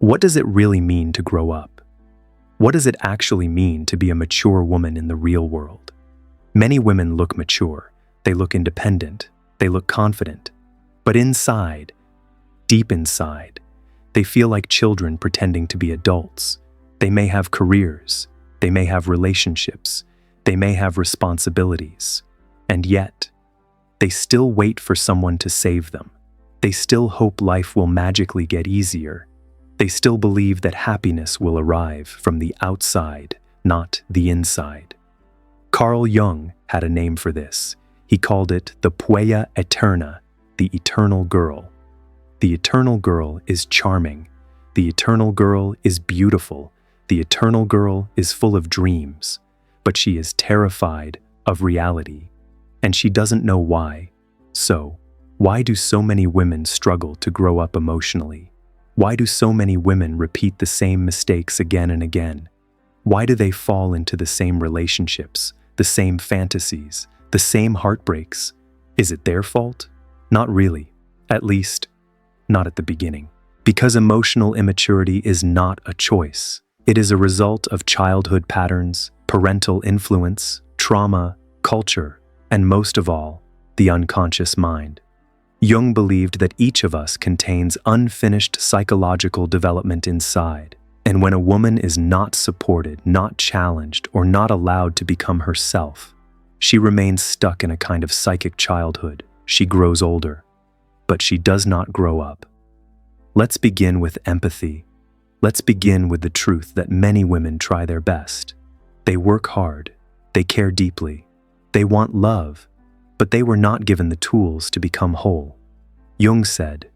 What does it really mean to grow up? What does it actually mean to be a mature woman in the real world? Many women look mature, they look independent, they look confident. But inside, deep inside, they feel like children pretending to be adults. They may have careers, they may have relationships, they may have responsibilities. And yet, they still wait for someone to save them. They still hope life will magically get easier. They still believe that happiness will arrive from the outside, not the inside. Carl Jung had a name for this. He called it the puella eterna, the eternal girl. The eternal girl is charming. The eternal girl is beautiful. The eternal girl is full of dreams. But she is terrified of reality. And she doesn't know why. So, why do so many women struggle to grow up emotionally? Why do so many women repeat the same mistakes again and again? Why do they fall into the same relationships, the same fantasies, the same heartbreaks? Is it their fault? Not really. At least, not at the beginning. Because emotional immaturity is not a choice. It is a result of childhood patterns, parental influence, trauma, culture, and most of all, the unconscious mind. Jung believed that each of us contains unfinished psychological development inside, and when a woman is not supported, not challenged, or not allowed to become herself, she remains stuck in a kind of psychic childhood. She grows older, but she does not grow up. Let's begin with empathy. Let's begin with the truth that many women try their best. They work hard, they care deeply, they want love, but they were not given the tools to become whole. Jung said,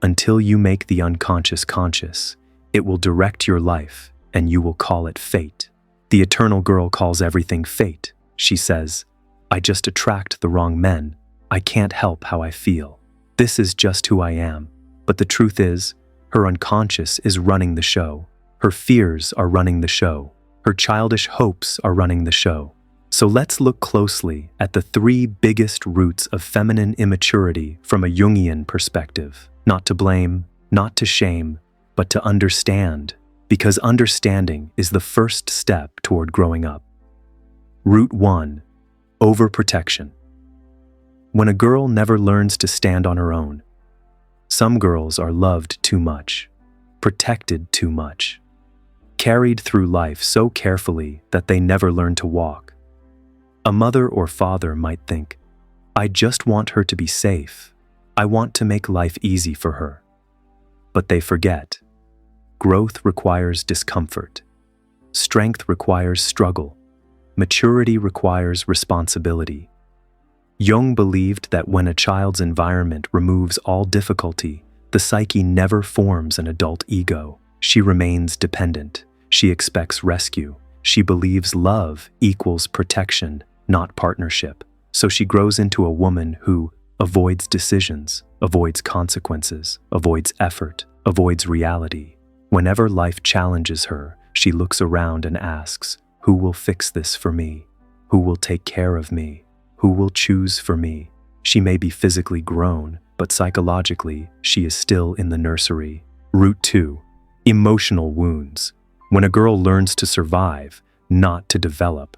"Until you make the unconscious conscious, it will direct your life and you will call it fate." The eternal girl calls everything fate. She says, "I just attract the wrong men. I can't help how I feel. This is just who I am." But the truth is, her unconscious is running the show. Her fears are running the show. Her childish hopes are running the show. So let's look closely at the 3 biggest roots of feminine immaturity from a Jungian perspective. Not to blame, not to shame, but to understand, because understanding is the first step toward growing up. Root 1. Overprotection. When a girl never learns to stand on her own, some girls are loved too much, protected too much, carried through life so carefully that they never learn to walk. A mother or father might think, "I just want her to be safe. I want to make life easy for her." But they forget. Growth requires discomfort. Strength requires struggle. Maturity requires responsibility. Jung believed that when a child's environment removes all difficulty, the psyche never forms an adult ego. She remains dependent. She expects rescue. She believes love equals protection, not partnership. So she grows into a woman who avoids decisions, avoids consequences, avoids effort, avoids reality. Whenever life challenges her, she looks around and asks, "Who will fix this for me? Who will take care of me? Who will choose for me?" She may be physically grown, but psychologically, she is still in the nursery. Root 2. Emotional wounds. When a girl learns to survive, not to develop.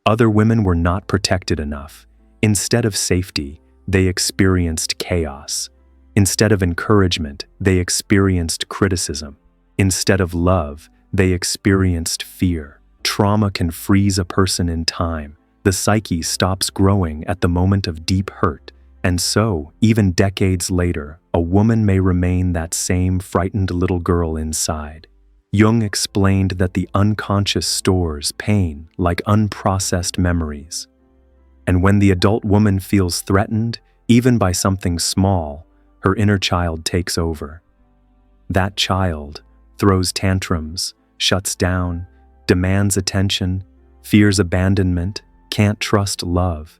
Other women were not protected enough. Instead of safety, they experienced chaos. Instead of encouragement, they experienced criticism. Instead of love, they experienced fear. Trauma can freeze a person in time. The psyche stops growing at the moment of deep hurt, and so, even decades later, a woman may remain that same frightened little girl inside. Jung explained that the unconscious stores pain like unprocessed memories. And when the adult woman feels threatened, even by something small, her inner child takes over. That child throws tantrums, shuts down, demands attention, fears abandonment, can't trust love,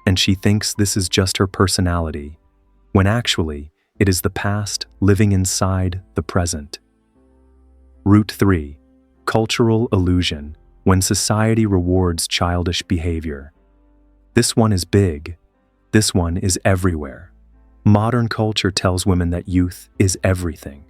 and she thinks this is just her personality, when actually it is the past living inside the present. Root 3. Cultural illusion. When society rewards childish behavior. This one is big. This one is everywhere. Modern culture tells women that youth is everything.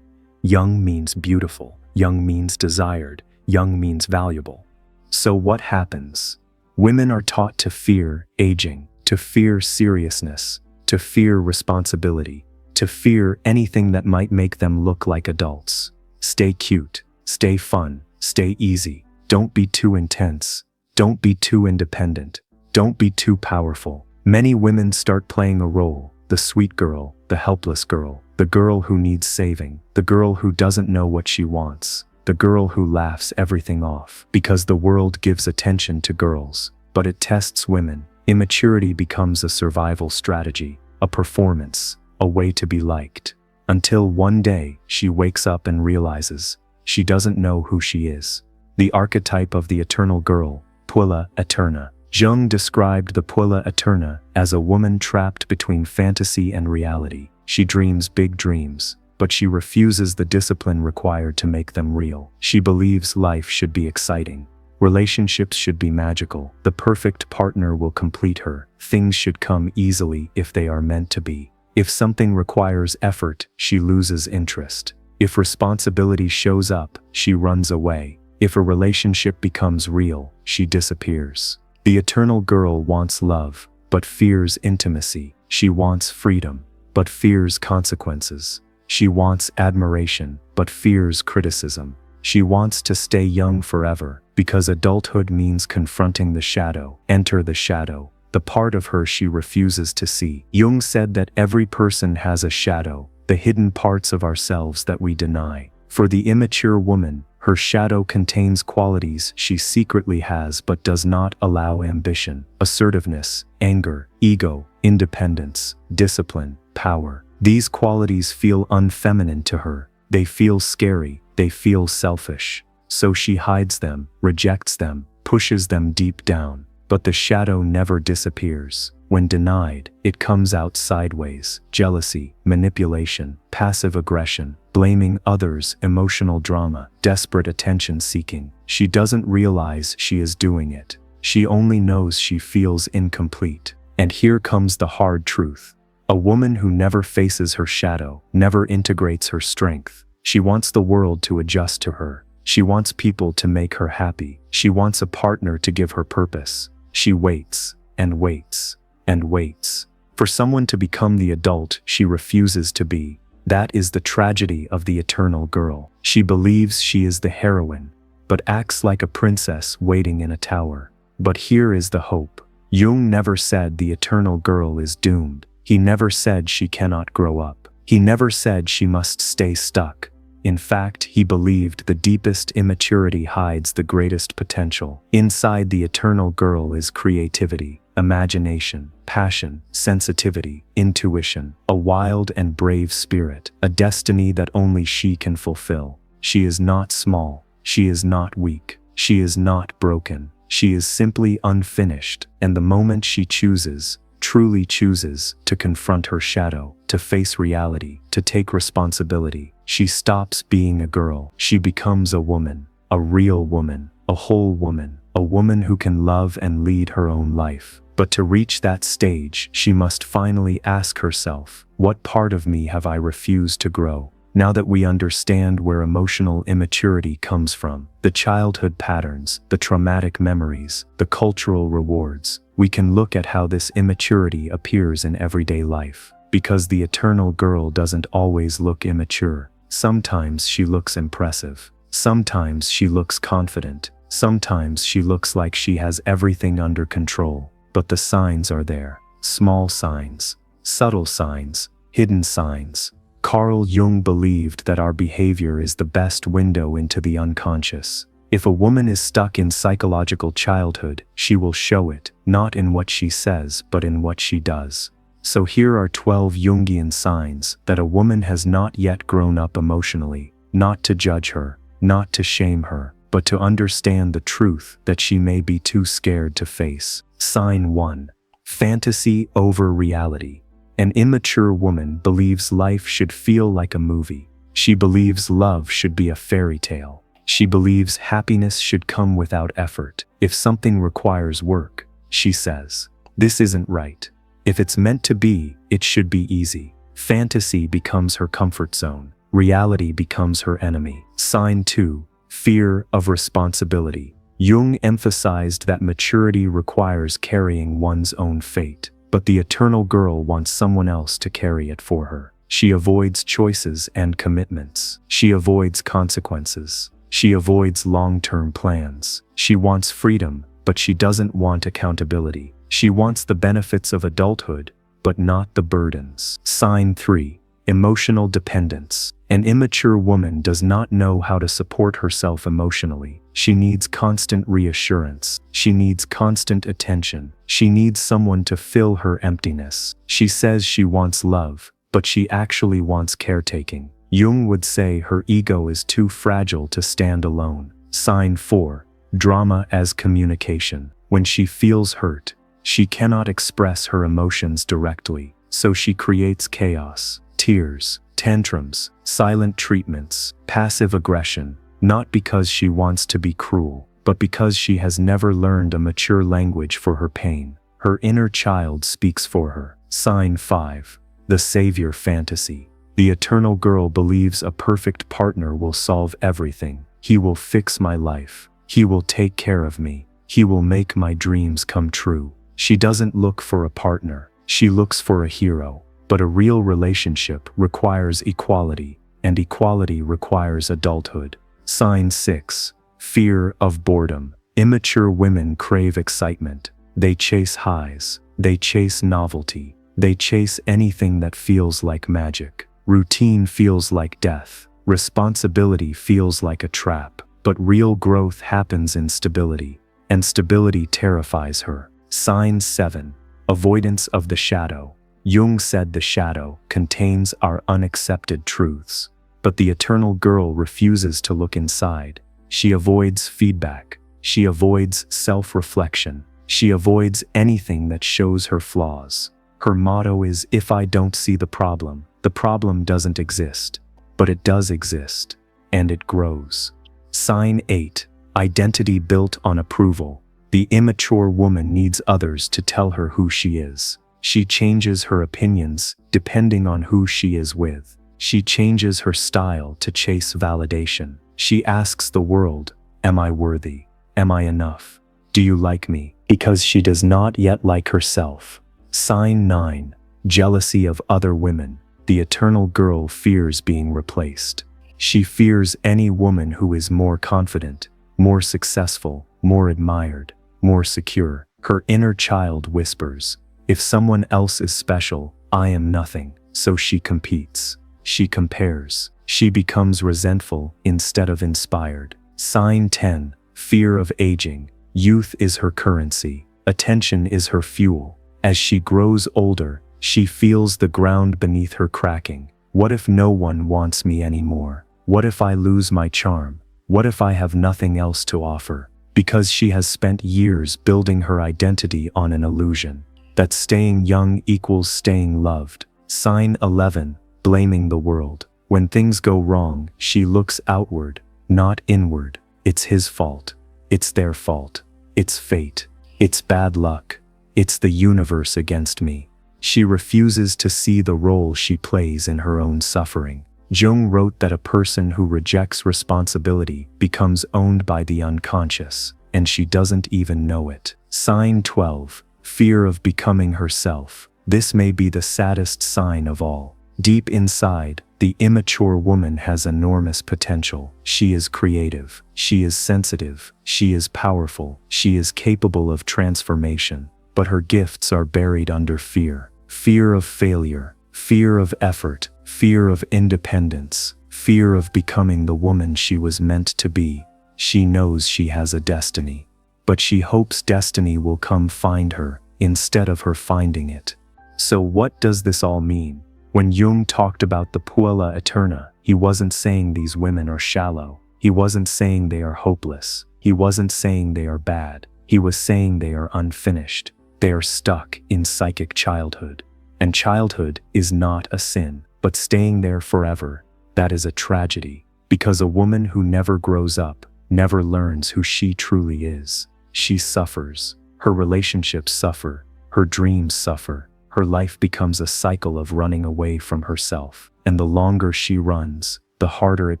Young means beautiful. Young means desired. Young means valuable. So what happens? Women are taught to fear aging, to fear seriousness, to fear responsibility, to fear anything that might make them look like adults. Stay cute, stay fun, stay easy. Don't be too intense. Don't be too independent. Don't be too powerful. Many women start playing a role: the sweet girl, the helpless girl, the girl who needs saving, the girl who doesn't know what she wants, the girl who laughs everything off. Because the world gives attention to girls, but it tests women. Immaturity becomes a survival strategy, a performance, a way to be liked. Until one day, she wakes up and realizes she doesn't know who she is. The archetype of the eternal girl, Puella Eterna. Jung described the Puella Eterna as a woman trapped between fantasy and reality. She dreams big dreams, but she refuses the discipline required to make them real. She believes life should be exciting. Relationships should be magical. The perfect partner will complete her. Things should come easily if they are meant to be. If something requires effort, she loses interest. If responsibility shows up, she runs away. If a relationship becomes real, she disappears. The eternal girl wants love, but fears intimacy. She wants freedom, but fears consequences. She wants admiration, but fears criticism. She wants to stay young forever, because adulthood means confronting the shadow. Enter the shadow, the part of her she refuses to see. Jung said that every person has a shadow, the hidden parts of ourselves that we deny. For the immature woman, her shadow contains qualities she secretly has but does not allow: ambition, assertiveness, anger, ego, independence, discipline, power. These qualities feel unfeminine to her. They feel scary. They feel selfish. So she hides them, rejects them, pushes them deep down. But the shadow never disappears. When denied, it comes out sideways: jealousy, manipulation, passive aggression, blaming others, emotional drama, desperate attention seeking. She doesn't realize she is doing it. She only knows she feels incomplete. And here comes the hard truth. A woman who never faces her shadow, never integrates her strength. She wants the world to adjust to her. She wants people to make her happy. She wants a partner to give her purpose. She waits, and waits, and waits, for someone to become the adult she refuses to be. That is the tragedy of the eternal girl. She believes she is the heroine, but acts like a princess waiting in a tower. But here is the hope. Jung never said the eternal girl is doomed. He never said she cannot grow up. He never said she must stay stuck. In fact, he believed the deepest immaturity hides the greatest potential. Inside the eternal girl is creativity, imagination, passion, sensitivity, intuition, a wild and brave spirit, a destiny that only she can fulfill. She is not small. She is not weak. She is not broken. She is simply unfinished, and the moment she chooses, truly chooses, to confront her shadow, to face reality, to take responsibility, she stops being a girl. She becomes a woman, a real woman, a whole woman, a woman who can love and lead her own life. But to reach that stage, she must finally ask herself, what part of me have I refused to grow? Now that we understand where emotional immaturity comes from, the childhood patterns, the traumatic memories, the cultural rewards, we can look at how this immaturity appears in everyday life. Because the eternal girl doesn't always look immature. Sometimes she looks impressive. Sometimes she looks confident. Sometimes she looks like she has everything under control. But the signs are there. Small signs, subtle signs, hidden signs. Carl Jung believed that our behavior is the best window into the unconscious. If a woman is stuck in psychological childhood, she will show it, not in what she says, but in what she does. So here are 12 Jungian signs that a woman has not yet grown up emotionally, not to judge her, not to shame her, but to understand the truth that she may be too scared to face. Sign 1. Fantasy over reality. An immature woman believes life should feel like a movie. She believes love should be a fairy tale. She believes happiness should come without effort. If something requires work, she says, this isn't right. If it's meant to be, it should be easy. Fantasy becomes her comfort zone. reality becomes her enemy. Sign 2. Fear of responsibility. Jung emphasized that maturity requires carrying one's own fate, but the eternal girl wants someone else to carry it for her. She avoids choices and commitments. She avoids consequences. She avoids long-term plans. She wants freedom, but she doesn't want accountability. She wants the benefits of adulthood, but not the burdens. Sign 3. Emotional dependence. An immature woman does not know how to support herself emotionally. She needs constant reassurance. She needs constant attention. She needs someone to fill her emptiness. She says she wants love, but she actually wants caretaking. Jung would say her ego is too fragile to stand alone. Sign 4. Drama as communication. When she feels hurt, she cannot express her emotions directly, so she creates chaos, tears, tantrums, silent treatments, passive aggression, not because she wants to be cruel, but because she has never learned a mature language for her pain. Her inner child speaks for her. Sign 5. The savior fantasy. The eternal girl believes a perfect partner will solve everything. He will fix my life. He will take care of me. He will make my dreams come true. She doesn't look for a partner. She looks for a hero. But a real relationship requires equality, and equality requires adulthood. Sign 6. Fear of boredom. Immature women crave excitement. They chase highs. They chase novelty. They chase anything that feels like magic. Routine feels like death. Responsibility feels like a trap. But real growth happens in stability, and stability terrifies her. Sign 7. Avoidance of the shadow. Jung said the shadow contains our unaccepted truths, but the eternal girl refuses to look inside. She avoids feedback. She avoids self-reflection. She avoids anything that shows her flaws. Her motto is, if I don't see the problem doesn't exist. But it does exist, and it grows. Sign 8. Identity built on approval. The immature woman needs others to tell her who she is. She changes her opinions depending on who she is with. She changes her style to chase validation. She asks the world, am I worthy? Am I enough? Do you like me? Because she does not yet like herself. Sign 9. Jealousy of other women. The eternal girl fears being replaced. She fears any woman who is more confident, more successful, more admired, more secure. Her inner child whispers, if someone else is special, I am nothing. So she competes. She compares. She becomes resentful instead of inspired. Sign 10. Fear of aging. Youth is her currency. Attention is her fuel. As she grows older, she feels the ground beneath her cracking. What if no one wants me anymore? What if I lose my charm? What if I have nothing else to offer? Because she has spent years building her identity on an illusion that staying young equals staying loved. Sign 11. Blaming the world. When things go wrong, she looks outward, not inward. It's his fault. It's their fault. It's fate. It's bad luck. It's the universe against me. She refuses to see the role she plays in her own suffering. Jung wrote that a person who rejects responsibility becomes owned by the unconscious, and she doesn't even know it. Sign 12. Fear of becoming herself. This may be the saddest sign of all. Deep inside, the immature woman has enormous potential. She is creative. She is sensitive. She is powerful. She is capable of transformation. But her gifts are buried under fear. Fear of failure. Fear of effort. Fear of independence. Fear of becoming the woman she was meant to be. She knows she has a destiny, but she hopes destiny will come find her instead of her finding it. So what does this all mean? When Jung talked about the puella eterna, he wasn't saying these women are shallow. He wasn't saying they are hopeless. He wasn't saying they are bad. He was saying they are unfinished. They are stuck in psychic childhood. And childhood is not a sin, but staying there forever, that is a tragedy. Because a woman who never grows up, never learns who she truly is. She suffers. Her relationships suffer. Her dreams suffer. Her life becomes a cycle of running away from herself. And the longer she runs, the harder it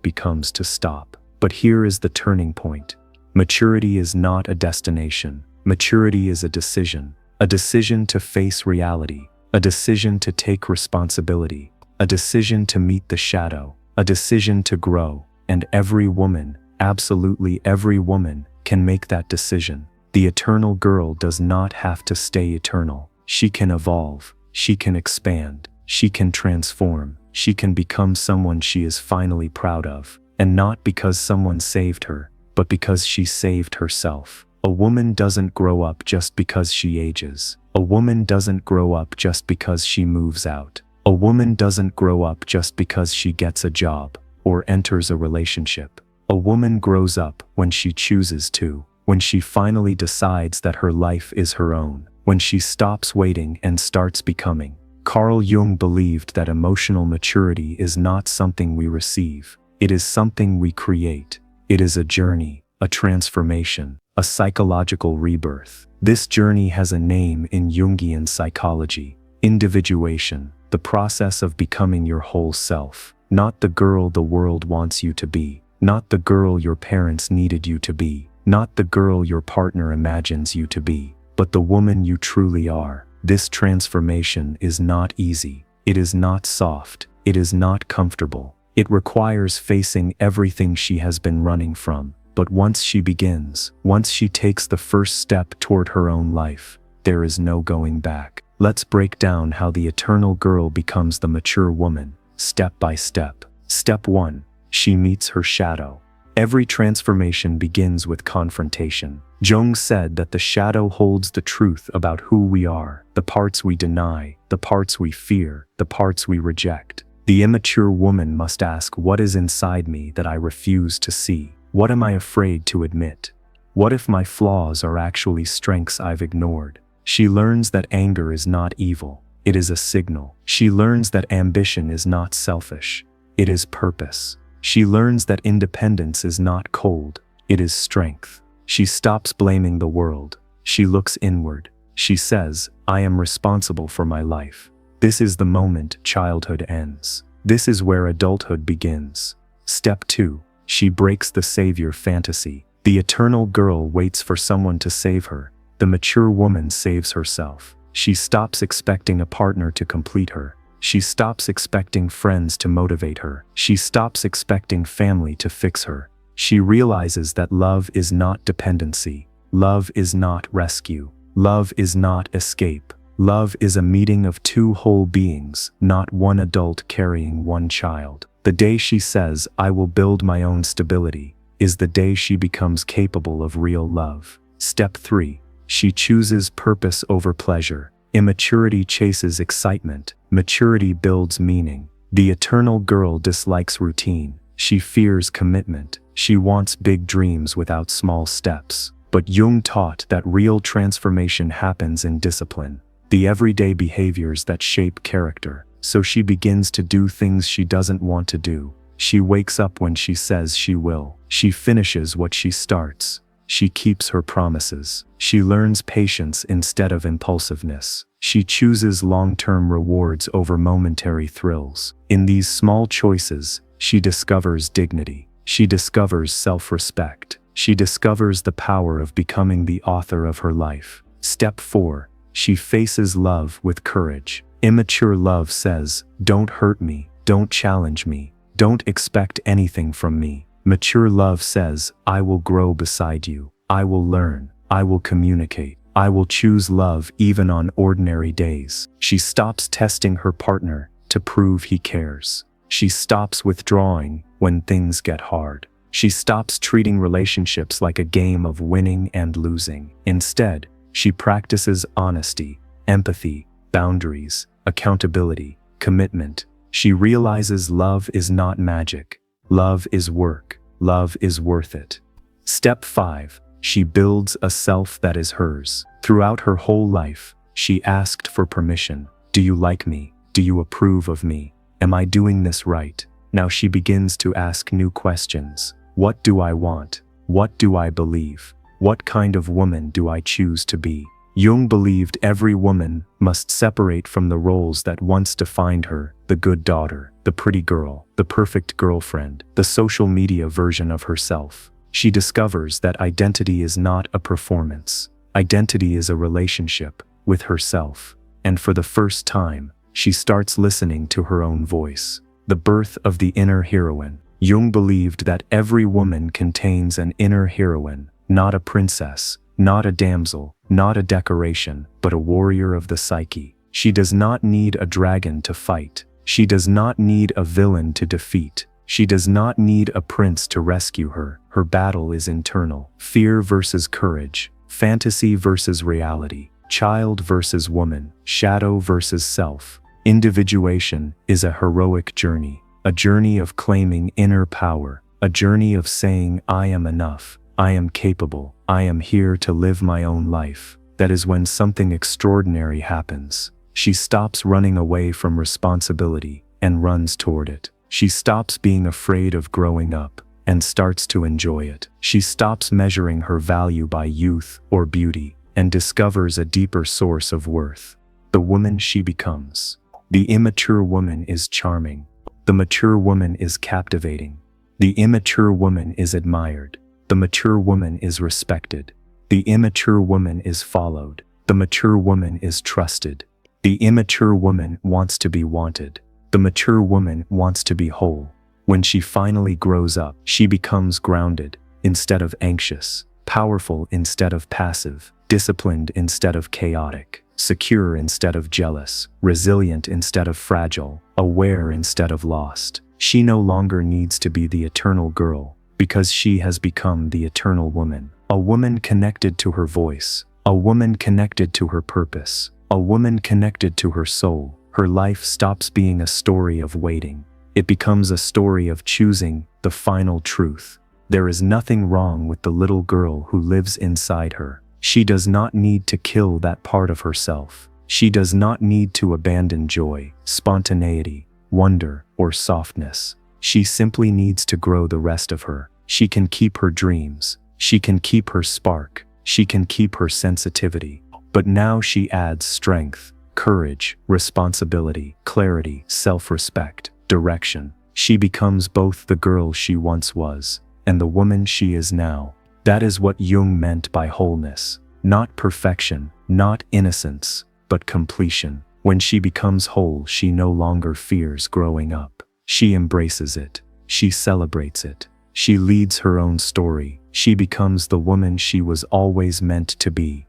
becomes to stop. But here is the turning point. Maturity is not a destination. Maturity is a decision to face reality, a decision to take responsibility, a decision to meet the shadow, a decision to grow. And every woman, absolutely every woman, can make that decision. The eternal girl does not have to stay eternal. She can evolve, she can expand, she can transform, she can become someone she is finally proud of. And not because someone saved her, but because she saved herself. A woman doesn't grow up just because she ages. A woman doesn't grow up just because she moves out. A woman doesn't grow up just because she gets a job or enters a relationship. A woman grows up when she chooses to, when she finally decides that her life is her own, when she stops waiting and starts becoming. Carl Jung believed that emotional maturity is not something we receive. It is something we create. It is a journey, a transformation, a psychological rebirth. This journey has a name in Jungian psychology: individuation, the process of becoming your whole self, not the girl the world wants you to be, not the girl your parents needed you to be, not the girl your partner imagines you to be, but the woman you truly are. This transformation is not easy. It is not soft. It is not comfortable. It requires facing everything she has been running from. But once she begins, once she takes the first step toward her own life, there is no going back. Let's break down how the eternal girl becomes the mature woman, step by step. Step 1. She meets her shadow. Every transformation begins with confrontation. Jung said that the shadow holds the truth about who we are, the parts we deny, the parts we fear, the parts we reject. The immature woman must ask, what is inside me that I refuse to see? What am I afraid to admit? What if my flaws are actually strengths I've ignored? She learns that anger is not evil. It is a signal. She learns that ambition is not selfish. It is purpose. She learns that independence is not cold. It is strength. She stops blaming the world. She looks inward. She says, I am responsible for my life. This is the moment childhood ends. This is where adulthood begins. Step 2. She breaks the savior fantasy. The eternal girl waits for someone to save her. The mature woman saves herself. She stops expecting a partner to complete her. She stops expecting friends to motivate her. She stops expecting family to fix her. She realizes that love is not dependency. Love is not rescue. Love is not escape. Love is a meeting of two whole beings, not one adult carrying one child. The day she says, I will build my own stability, is the day she becomes capable of real love. Step 3. She chooses purpose over pleasure. Immaturity chases excitement. Maturity builds meaning. The eternal girl dislikes routine. She fears commitment. She wants big dreams without small steps. But Jung taught that real transformation happens in discipline, the everyday behaviors that shape character. So she begins to do things she doesn't want to do. She wakes up when she says she will. She finishes what she starts. She keeps her promises. She learns patience instead of impulsiveness. She chooses long-term rewards over momentary thrills. In these small choices, she discovers dignity. She discovers self-respect. She discovers the power of becoming the author of her life. Step 4. She faces love with courage. Immature love says, don't hurt me, don't challenge me, don't expect anything from me. Mature love says, I will grow beside you. I will learn. I will communicate. I will choose love even on ordinary days. She stops testing her partner to prove he cares. She stops withdrawing when things get hard. She stops treating relationships like a game of winning and losing. Instead, she practices honesty, empathy, boundaries, accountability, commitment. She realizes love is not magic. Love is work. Love is worth it. Step 5. She builds a self that is hers. Throughout her whole life, she asked for permission. Do you like me? Do you approve of me? Am I doing this right? Now she begins to ask new questions. What do I want? What do I believe? What kind of woman do I choose to be? Jung believed every woman must separate from the roles that once defined her: the good daughter, the pretty girl, the perfect girlfriend, the social media version of herself. She discovers that identity is not a performance. Identity is a relationship with herself. And for the first time, she starts listening to her own voice. The birth of the inner heroine. Jung believed that every woman contains an inner heroine, not a princess, not a damsel, not a decoration, but a warrior of the psyche. She does not need a dragon to fight. She does not need a villain to defeat. She does not need a prince to rescue her. Her battle is internal. Fear versus courage, fantasy versus reality, child versus woman, shadow versus self. Individuation is a heroic journey, a journey of claiming inner power, a journey of saying, I am enough, I am capable, I am here to live my own life. That is when something extraordinary happens. She stops running away from responsibility and runs toward it. She stops being afraid of growing up and starts to enjoy it. She stops measuring her value by youth or beauty and discovers a deeper source of worth: the woman she becomes. The immature woman is charming. The mature woman is captivating. The immature woman is admired. The mature woman is respected. The immature woman is followed. The mature woman is trusted. The immature woman wants to be wanted. The mature woman wants to be whole. When she finally grows up, she becomes grounded instead of anxious, powerful instead of passive, disciplined instead of chaotic, secure instead of jealous, resilient instead of fragile, aware instead of lost. She no longer needs to be the eternal girl, because she has become the eternal woman. A woman connected to her voice, a woman connected to her purpose, a woman connected to her soul. Her life stops being a story of waiting. It becomes a story of choosing the final truth. There is nothing wrong with the little girl who lives inside her. She does not need to kill that part of herself. She does not need to abandon joy, spontaneity, wonder, or softness. She simply needs to grow the rest of her. She can keep her dreams. She can keep her spark. She can keep her sensitivity. But now she adds strength, courage, responsibility, clarity, self-respect, direction. She becomes both the girl she once was and the woman she is now. That is what Jung meant by wholeness. Not perfection, not innocence, but completion. When she becomes whole, she no longer fears growing up. She embraces it. She celebrates it. She leads her own story. She becomes the woman she was always meant to be.